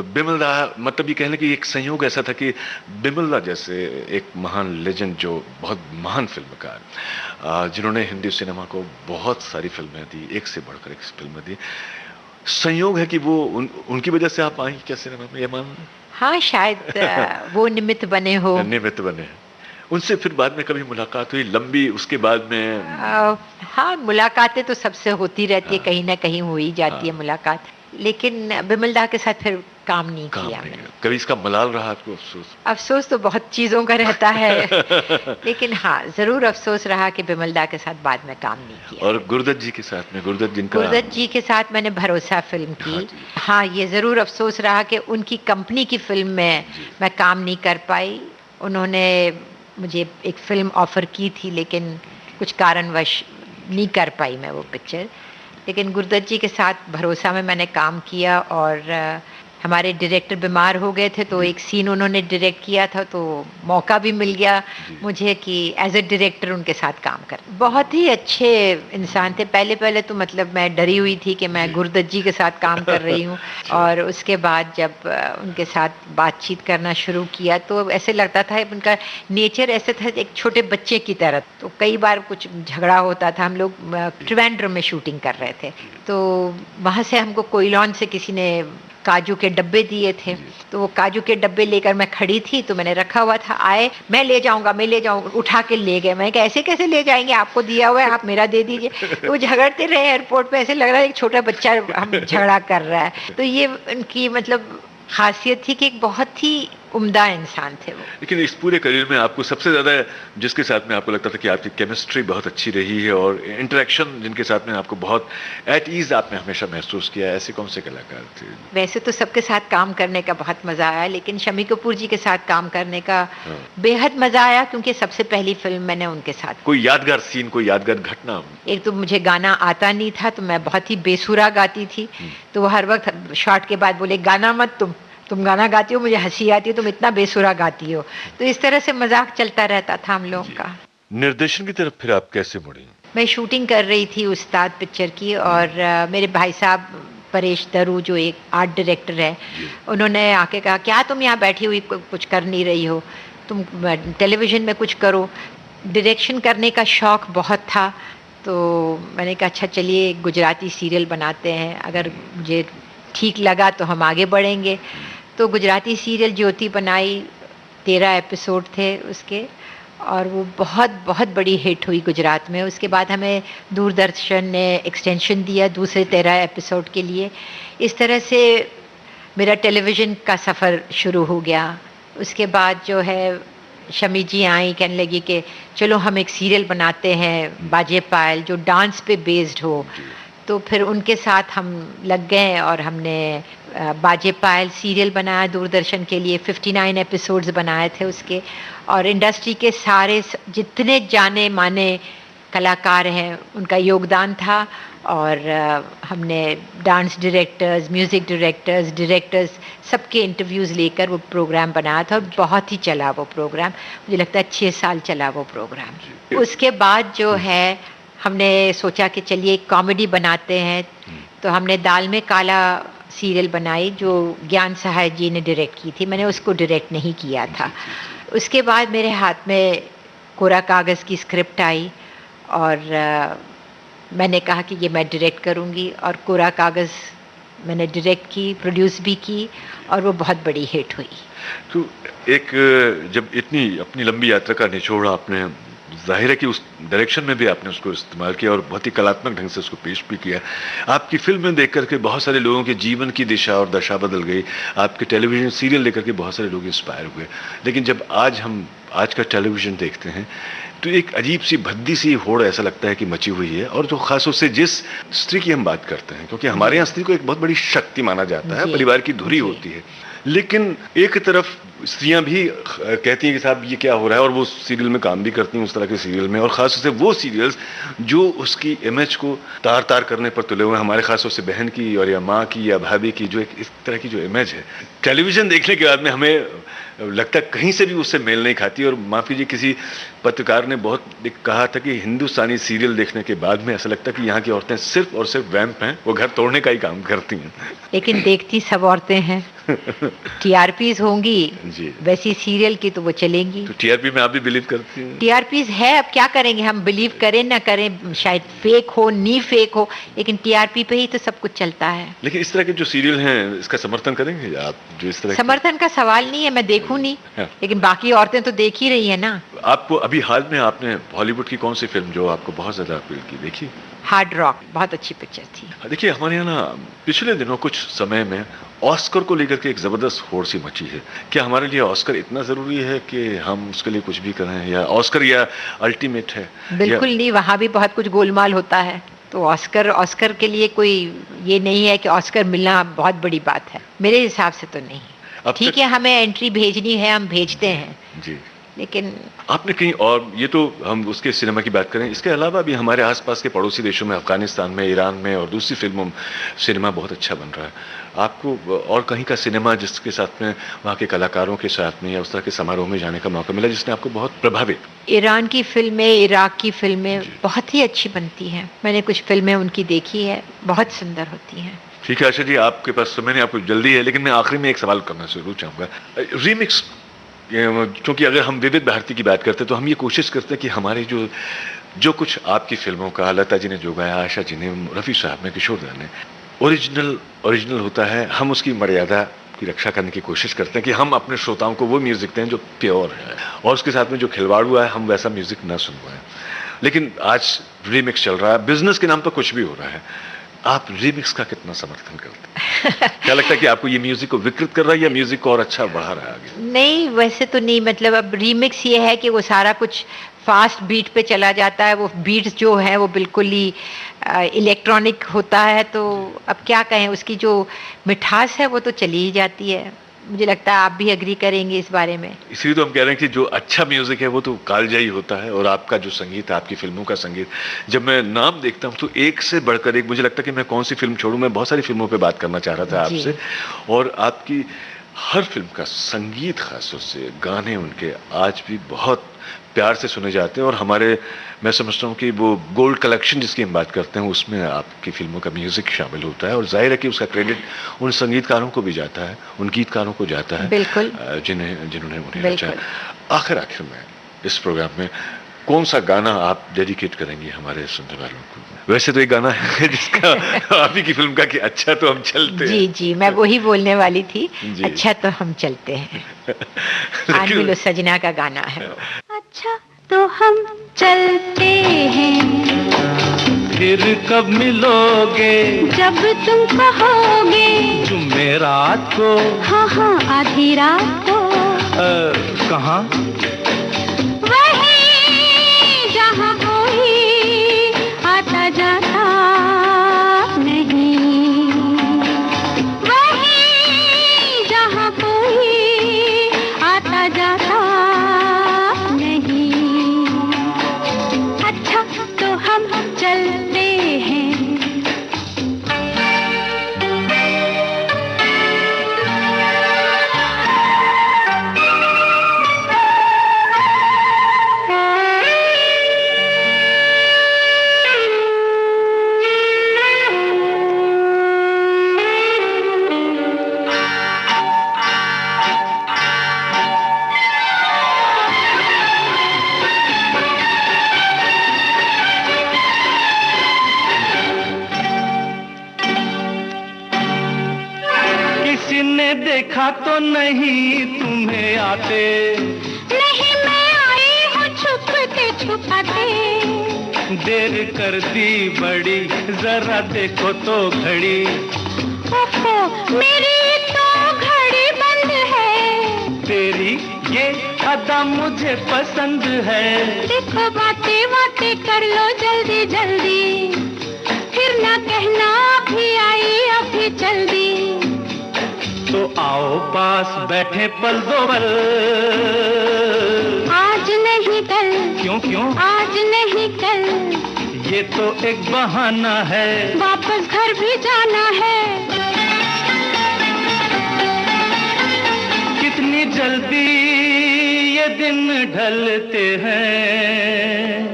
बिमल दा, मतलब ये कहने की एक संयोग ऐसा था कि बिमल दा जैसे एक महान लेजेंड, जो बहुत महान फिल्मकार, जिन्होंने हिंदी सिनेमा को बहुत सारी फिल्में दी, एक से बढ़कर एक फिल्में दी, संयोग है कि वो उनकी वजह से आप आई क्या सिनेमा में, ये मान? हाँ, शायद वो निमित्त बने हो। निमित्त बने हैं। उनसे फिर बाद में कभी मुलाकात हुई लंबी, उसके बाद में? हाँ, मुलाकातें तो सबसे होती रहती है, कहीं ना कहीं हो ही जाती है मुलाकात, लेकिन बिमल दा के साथ फिर काम नहीं किया मैंने। कभी इसका मलाल रहा आपको, अफसोस? अफसोस तो बहुत चीजों का रहता है लेकिन हाँ, जरूर अफसोस रहा कि बिमल दा के साथ बाद में काम नहीं किया। और गुरुदत्त जी के साथ में, गुरुदत्त जी के साथ मैंने भरोसा फिल्म की। हाँ, ये जरूर अफसोस रहा कि उनकी कंपनी की फिल्म में मैं काम नहीं कर पाई। उन्होंने मुझे एक फिल्म ऑफर की थी, लेकिन कुछ कारणवश नहीं कर पाई मैं वो पिक्चर। लेकिन गुरुदत्त जी के साथ भरोसा में मैंने काम किया, और हमारे डायरेक्टर बीमार हो गए थे, तो एक सीन उन्होंने डायरेक्ट किया था, तो मौका भी मिल गया मुझे कि एज ए डायरेक्टर उनके साथ काम कर। बहुत ही अच्छे इंसान थे। पहले तो मतलब मैं डरी हुई थी कि मैं गुरुदत्त जी के साथ काम कर रही हूँ और उसके बाद जब उनके साथ बातचीत करना शुरू किया तो ऐसे लगता था, उनका नेचर ऐसे था एक छोटे बच्चे की तरह। तो कई बार कुछ झगड़ा होता था। हम लोग त्रिवेंद्रम में शूटिंग कर रहे थे, तो वहाँ से हमको कोयलॉन से किसी ने काजू के डब्बे दिए थे, तो वो काजू के डब्बे लेकर मैं खड़ी थी, तो मैंने रखा हुआ था, आए मैं ले जाऊंगा, उठा के ले गए। मैं कहा ऐसे कैसे ले जाएंगे, आपको दिया हुआ है, आप मेरा दे दीजिए। तो वो झगड़ते रहे एयरपोर्ट पे, ऐसे लग रहा है एक छोटा बच्चा हम झगड़ा कर रहा है। तो ये उनकी मतलब खासियत थी कि एक बहुत ही उम्दा इंसान थे वो। लेकिन इस पूरे करियर में आपको सबसे ज्यादा जिसके साथ में आपको लगता था कि आपकी केमिस्ट्री बहुत अच्छी रही है और इंटरेक्शन जिनके साथ में आपको बहुत एट ईज आपने हमेशा महसूस किया, ऐसे कौन से कलाकार थे? वैसे तो सबके साथ काम करने का बहुत मजा आया, लेकिन शम्मी कपूर जी के साथ काम करने का बेहद मजा आया, क्योंकि सबसे पहली फिल्म मैंने उनके साथ। कोई यादगार सीन, कोई यादगार घटना? एक तो मुझे गाना आता नहीं था, तो मैं बहुत ही बेसुरा गाती थी, तो वो हर वक्त शॉट के बाद बोले गाना मत, तुम गाना गाती हो, मुझे हंसी आती है, तुम इतना बेसुरा गाती हो। तो इस तरह से मजाक चलता रहता था हम लोगों का। निर्देशन की तरफ फिर आप कैसे मुड़ी? मैं शूटिंग कर रही थी उस्ताद पिक्चर की, और मेरे भाई साहब परेश दरू जो एक आर्ट डायरेक्टर है, उन्होंने आके कहा क्या तुम यहाँ बैठी हुई कुछ कर नहीं रही हो, तुम टेलीविज़न में कुछ करो। डायरेक्शन करने का शौक़ बहुत था, तो मैंने कहा अच्छा चलिए गुजराती सीरियल बनाते हैं, अगर मुझे ठीक लगा तो हम आगे बढ़ेंगे। तो गुजराती सीरियल ज्योति बनाई, 13 एपिसोड थे उसके, और वो बहुत बहुत बड़ी हिट हुई गुजरात में। उसके बाद हमें दूरदर्शन ने एक्सटेंशन दिया दूसरे 13 एपिसोड के लिए। इस तरह से मेरा टेलीविज़न का सफ़र शुरू हो गया। उसके बाद जो है शमी जी आई, कहने लगी कि चलो हम एक सीरियल बनाते हैं बाजे पायल, जो डांस पे बेस्ड हो। तो फिर उनके साथ हम लग गए और हमने बाजे पायल सीरियल बनाया दूरदर्शन के लिए। 59 एपिसोड्स बनाए थे उसके, और इंडस्ट्री के सारे जितने जाने माने कलाकार हैं उनका योगदान था। और हमने डांस डायरेक्टर्स, म्यूज़िक डायरेक्टर्स सबके इंटरव्यूज़ लेकर वो प्रोग्राम बनाया था, और बहुत ही चला वो प्रोग्राम। मुझे लगता है 6 साल चला वो प्रोग्राम। उसके बाद जो है हमने सोचा कि चलिए कॉमेडी बनाते हैं, तो हमने दाल में काला सीरियल बनाई जो ज्ञान सहाय जी ने डायरेक्ट की थी। मैंने उसको डायरेक्ट नहीं किया था। उसके बाद मेरे हाथ में कोरा कागज़ की स्क्रिप्ट आई, और मैंने कहा कि ये मैं डायरेक्ट करूँगी, और कोरा कागज़ मैंने डायरेक्ट की, प्रोड्यूस भी की, और वो बहुत बड़ी हिट हुई। तो एक जब इतनी अपनी लंबी यात्रा का निचोड़ आपने, जाहिर है कि उस डायरेक्शन में भी आपने उसको इस्तेमाल किया और बहुत ही कलात्मक ढंग से उसको पेश भी किया। आपकी फिल्में देख करके बहुत सारे लोगों के जीवन की दिशा और दशा बदल गई। आपके टेलीविज़न सीरियल देख करके बहुत सारे लोग इंस्पायर हुए। लेकिन जब हम आज का टेलीविज़न देखते हैं तो एक अजीब सी भद्दी सी होड़ ऐसा लगता है कि मची हुई है। और जो खास तौर से जिस स्त्री की हम बात करते हैं, क्योंकि हमारे यहाँ स्त्री को एक बहुत बड़ी शक्ति माना जाता है, परिवार की धुरी होती है, लेकिन एक तरफ स्त्रियां भी कहती हैं कि साहब ये क्या हो रहा है, और वो सीरियल में काम भी करती हैं उस तरह के सीरियल में। और ख़ास तौर से वो सीरियल्स जो उसकी इमेज को तार तार करने पर तुले हुए हैं, हमारे ख़ास तौर से बहन की और या माँ की या भाभी की जो एक इस तरह की जो इमेज है, टेलीविज़न देखने के बाद में हमें लगता है कहीं से भी उससे मेल नहीं खाती। और माफ कीजिए, किसी पत्रकार ने बहुत कहा था कि हिंदुस्तानी सीरियल देखने के बाद में ऐसा लगता है कि यहाँ की औरतें सिर्फ और सिर्फ वैम्प हैं, वो घर तोड़ने का ही काम करती हैं। लेकिन देखती सब औरतें हैं। टीआरपीज होंगी जी। वैसी सीरियल की तो वो चलेंगी। तो टीआरपी में आप भी बिलीव करती हैं? टीआरपीज है, अब क्या करेंगे हम, बिलीव करें ना करें, शायद फेक हो नी फेक हो, लेकिन टीआरपी पे ही तो सब कुछ चलता है। लेकिन इस तरह के जो सीरियल हैं इसका समर्थन करेंगे आप? जो इस तरह समर्थन का सवाल नहीं है, मैं देखूं नहीं, हाँ। लेकिन बाकी औरतें तो देख ही रही है ना। आपको अभी हाल में आपने हॉलीवुड की कौन सी फिल्म जो आपको बहुत ज्यादा अपील की देखी? हार्ड रॉक बहुत अच्छी पिक्चर थी। देखिए, हमारे यहाँ ना पिछले दिनों कुछ समय में ऑस्कर को लेकर के एक जबरदस्त होड़ सी मची है। क्या हमारे लिए ऑस्कर इतना जरूरी है कि हम उसके लिए कुछ भी करें, या ऑस्कर या अल्टीमेट है? बिल्कुल नहीं, वहाँ भी बहुत कुछ गोलमाल होता है। तो ऑस्कर के लिए कोई ये नहीं है कि ऑस्कर मिलना बहुत बड़ी बात है, मेरे हिसाब से तो नहीं। ठीक है, हमें एंट्री भेजनी है, हम भेजते हैं जी, लेकिन आपने कहीं और, ये तो हम उसके सिनेमा की बात करें, इसके अलावा भी हमारे आसपास के पड़ोसी देशों में, अफगानिस्तान में, ईरान में और दूसरी फिल्मों में सिनेमा बहुत अच्छा बन रहा है। आपको और कहीं का सिनेमा जिसके साथ में, वहाँ के कलाकारों के साथ में या उस तरह के समारोह में जाने का मौका मिला जिसने आपको बहुत प्रभावित? ईरान की फिल्में, इराक की फिल्में बहुत ही अच्छी बनती हैं। मैंने कुछ फिल्में उनकी देखी है, बहुत सुंदर होती हैं। ठीक है आशा जी, आपके पास समय नहीं, आपको जल्दी है, लेकिन मैं आखिरी में एक सवाल करना जरूर चाहूँगा। रीमिक्स, क्योंकि अगर हम विविध भारती की बात करते हैं तो हम ये कोशिश करते हैं कि हमारे जो कुछ आपकी फिल्मों का, लता जी ने जो गाया, आशा जी ने, रफ़ी साहब ने, किशोर दा ने, ओरिजिनल होता है। हम उसकी मर्यादा की रक्षा करने की कोशिश करते हैं कि हम अपने श्रोताओं को वो म्यूज़िक दें जो प्योर है, और उसके साथ में जो खिलवाड़ हुआ है हम वैसा म्यूज़िक ना सुनवाएं। लेकिन आज रीमिक्स चल रहा है, बिजनेस के नाम पर कुछ भी हो रहा है। आप रीमिक्स का कितना समर्थन करते हैं? क्या लगता है कि आपको ये म्यूजिक को विकृत कर रहा है या म्यूजिक को और अच्छा बढ़ा रहा है आगे? नहीं, वैसे तो नहीं, मतलब अब रीमिक्स ये है कि वो सारा कुछ फास्ट बीट पे चला जाता है, वो बीट्स जो है वो बिल्कुल ही इलेक्ट्रॉनिक होता है, तो अब क्या कहें, उसकी जो मिठास है वो तो चली ही जाती है। मुझे लगता है आप भी एग्री करेंगे इस बारे में। इसलिए तो हम कह रहे हैं कि जो अच्छा म्यूजिक है वो तो कालजयी होता है, और आपका जो संगीत है, आपकी फिल्मों का संगीत, जब मैं नाम देखता हूँ तो एक से बढ़कर एक, मुझे लगता है कि मैं कौन सी फिल्म छोड़ूं। मैं बहुत सारी फिल्मों पे बात करना चाह रहा था आपसे, और आपकी हर फिल्म का संगीत, खासतौर से गाने उनके आज भी बहुत प्यार से सुने जाते हैं। और हमारे, मैं समझता हूँ कि वो गोल्ड कलेक्शन जिसकी हम बात करते हैं उसमें आपकी फिल्मों का म्यूजिक शामिल होता है, और जाहिर है कि उसका क्रेडिट उन संगीतकारों को भी जाता है, उन गीतकारों को जाता है, बिल्कुल, जिन्होंने उन्हें रचा। आखिर में इस प्रोग्राम में कौन सा गाना आप डेडिकेट करेंगे हमारे सुनने वालों को? वैसे तो एक गाना है जिसका आप ही की फिल्म का कि अच्छा तो हम चलते हैं। जी जी, मैं वही बोलने वाली थी, अच्छा तो हम चलते हैं। आन मिलो सजना का गाना है। अच्छा तो हम चलते हैं, फिर कब मिलोगे? जब तुम कहोगे। जुमेरात को? हाँ हाँ, आधी रात को। कहाँ? वहीं जहाँ कोई आता जाता नहीं, वहीं जहाँ कोई आता जाता नहीं। अच्छा तो हम चलते हैं। किसी ने देखा तो नहीं तुम्हें आते? नहीं, मैं आई हूँ छुपते छुपाते। देर कर दी बड़ी, जरा देखो तो घड़ी। ओहो, मेरी तो घड़ी बंद है। तेरी ये अदा मुझे पसंद है। देखो बातें बातें कर लो जल्दी जल्दी, फिर ना कहना अभी आई अभी जल्दी। तो आओ पास बैठे पल दो पल। आज नहीं कल। क्यों क्यों? आज नहीं कल। ये तो एक बहाना है, वापस घर भी जाना है। कितनी ही जल्दी ये दिन ढलते हैं।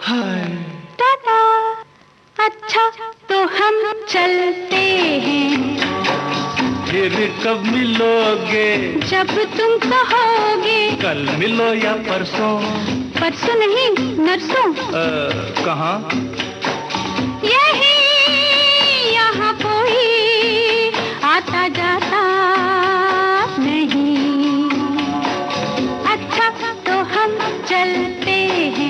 हाय टाटा, अच्छा तो हम चलते हैं। फिर कब मिलोगे? जब तुम कहोगे। कल मिलो या परसों? परसों नहीं, नरसों। कहाँ? यही यहाँ कोई आता जाता नहीं। अच्छा तो हम चलते हैं।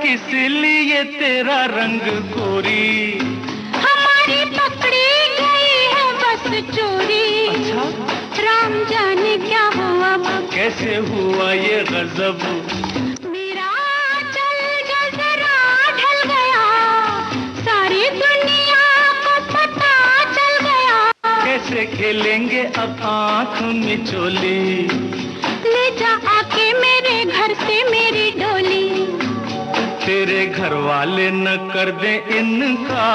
इसलिए तेरा रंग गोरी हमारी पकड़ी गई है बस चोरी। अच्छा? राम जाने क्या हुआ, कैसे हुआ ये गजब? मेरा चल जरा ढल गया, सारी दुनिया को पता चल गया। कैसे खेलेंगे अब आँख मिचोली? ले जा आके मेरे घर से मेरी डोली। तेरे घर वाले न कर दे इनकार।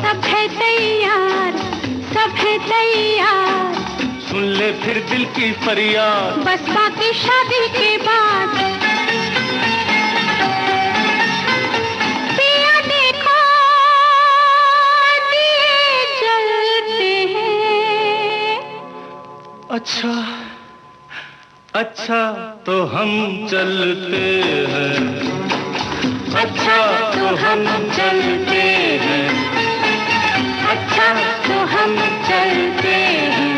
सब है तैयार, सब है तैयार। सुन ले फिर दिल की फरियाद, बस बाकी शादी के बाद। पिया देखो दिए जलते हैं। अच्छा अच्छा तो हम चलते हैं। अच्छा तो हम चलते हैं। अच्छा तो हम चलते हैं।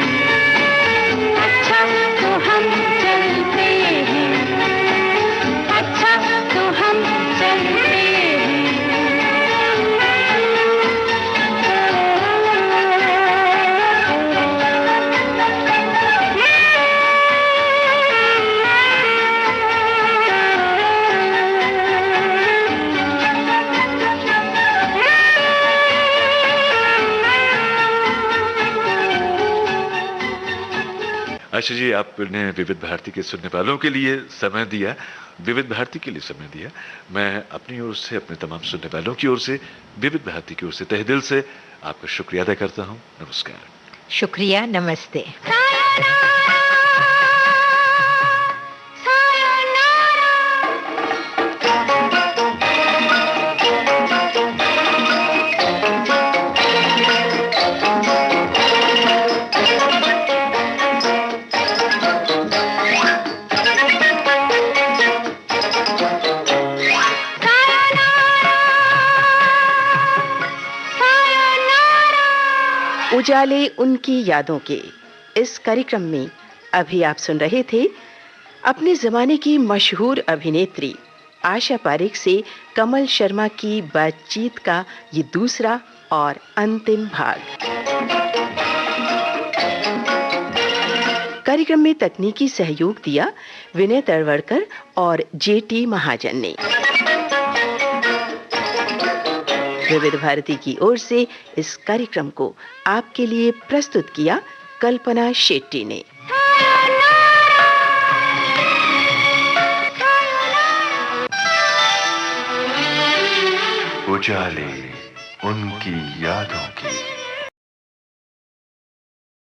अच्छा तो हम चलते हैं। अच्छा तो हम चलते हैं। अच्छा जी, आपने विविध भारती के सुनने वालों के लिए समय दिया, विविध भारती के लिए समय दिया। मैं अपनी ओर से, अपने तमाम सुनने वालों की ओर से, विविध भारती की ओर से तहे दिल से आपका शुक्रिया अदा करता हूँ। नमस्कार। शुक्रिया, नमस्ते। उजाले उनकी यादों के इस कार्यक्रम में अभी आप सुन रहे थे अपने जमाने की मशहूर अभिनेत्री आशा पारेख से कमल शर्मा की बातचीत का ये दूसरा और अंतिम भाग। कार्यक्रम में तकनीकी सहयोग दिया विनय तलवड़कर और जेटी महाजन ने। विविध भारती की ओर से इस कार्यक्रम को आपके लिए प्रस्तुत किया कल्पना शेट्टी ने। उजाले उनकी यादों की।